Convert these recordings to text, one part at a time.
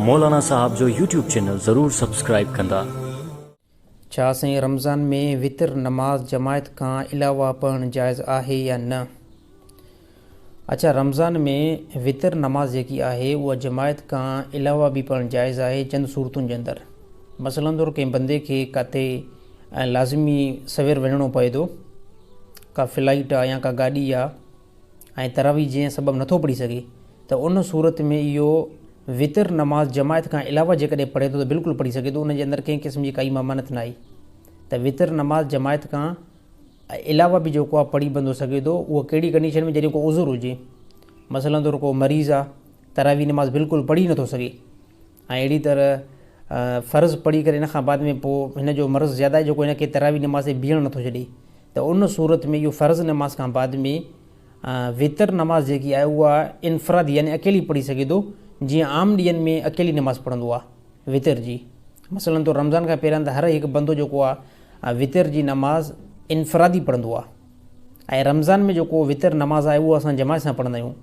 मौलाना साहब जो YouTube channel ज़रूर subscribe कंदा। छा साईं रमज़ान में वितर नमाज़ जमायत खां अलावा पढ़णु जाइज़ आहे या न? अच्छा, रमज़ान में वितर नमाज़ जेकी आहे उहा जमायत खां अलावा बि पढ़णु जाइज़ आहे चंद सूरतुनि जे अंदरि। मसलन तौरु कंहिं बंदे खे किथे लाज़मी सवेर वञिणो पए थो, का फ्लाइट आहे या का गाॾी आहे ऐं तरावी जीअं सबबु नथो पढ़ी सघे, त उन सूरत में इहो वितर नमाज़ जमायत खां अलावा जेकॾहिं पढ़े थो त बिल्कुलु पढ़ी सघे थो, उनजे अंदरि कंहिं क़िस्म जी काई ममानत न आई। त वितर नमाज़ जमायत खां अलावा बि जेको आहे पढ़ी बंदो सघे थो। उहो कहिड़ी कंडीशन में, जॾहिं को उज़ुर हुजे, मसलन तौरु को मरीज़ आहे, तरावी नमाज़ बिल्कुलु पढ़ी नथो सघे ऐं अहिड़ी तरह फ़र्ज़ु पढ़ी करे इन खां बाद में पोइ हिन जो मर्ज़ु ज़्यादा आहे जेको हिनखे तरावी नमाज़ ते बीहणु नथो छॾे, त उन सूरत में इहो फ़र्ज़ु नमाज़ खां बाद में वितर नमाज़ जेकी आहे उहा इनफ़रादी यानी अकेली पढ़ी सघे थो, जीअं आम ॾींहंनि में अकेली नमाज़ पढ़ंदो आहे वितर जी। मसलन तो रमज़ान खां पहिरियां त हर हिकु बंदो जेको आहे वितर जी नमाज़ इनफ़रादी पढ़ंदो आहे। ऐं रमज़ान में जेको वितर नमाज़ आहे उहो असां जमायत सां पढ़ंदा आहियूं।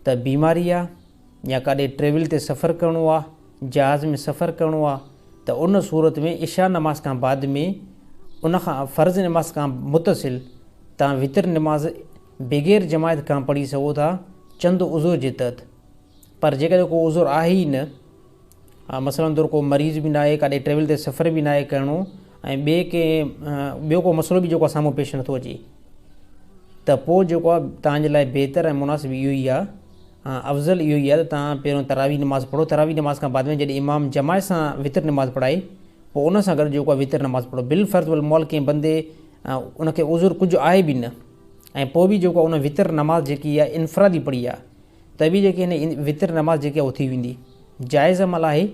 त बीमारी आहे या काॾे ट्रेवल ते सफ़रु करिणो आहे, जहाज़ में सफ़रु करिणो आहे, त उन सूरत में इशा नमाज़ खां बाद में उन खां फ़र्ज़ु नमाज़ खां मुतसिल तव्हां वितर नमाज़ बग़ैर जमायत खां पढ़ी सघो था, चंद उज़ुर जे तहत। पर जेकॾहिं को उज़ुर आहे ई न, मसलन तौरु को मरीज़ बि न आहे, काॾे ट्रेवल ते सफ़र बि न आहे करिणो, ऐं ॿियो को मसइलो बि जेको आहे साम्हूं पेश नथो अचे, त पोइ जेको आहे तव्हांजे लाइ बहितर ऐं मुनासिब इहो ई आहे, अफ़ज़ल इहो ई आहे त तव्हां पहिरियों तरावी नमाज़ पढ़ो। तरावी नमाज़ खां बाद में जॾहिं इमाम जमायत सां वितर नमाज़ पढ़ाए, पोइ उन सां गॾु जेको आहे वितर नमाज़ पढ़ो। बिल फ़र्ज़ वल मौल कंहिं बंदे उनखे उज़ुर कुझु आहे बि न, ऐं पोइ बि जेको आहे उन वितर नमाज़ जेकी आहे इनफ़रादी पढ़ी आहे, त बि जेकी हिन वितर नमाज़ जेकी आहे उहो थी वेंदी। जाइज़ अमल आहे,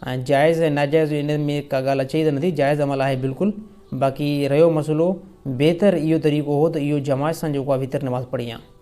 ऐं जाइज़ ऐं नाजाइज़ इन में का ॻाल्हि अचे ई त नथी, जाइज़ अमल आहे बिल्कुलु। बाक़ी रहियो मसइलो, बहितर इहो तरीक़ो हो त इहो जमायत सां जेको आहे वितर नमाज़ पढ़ी आहे।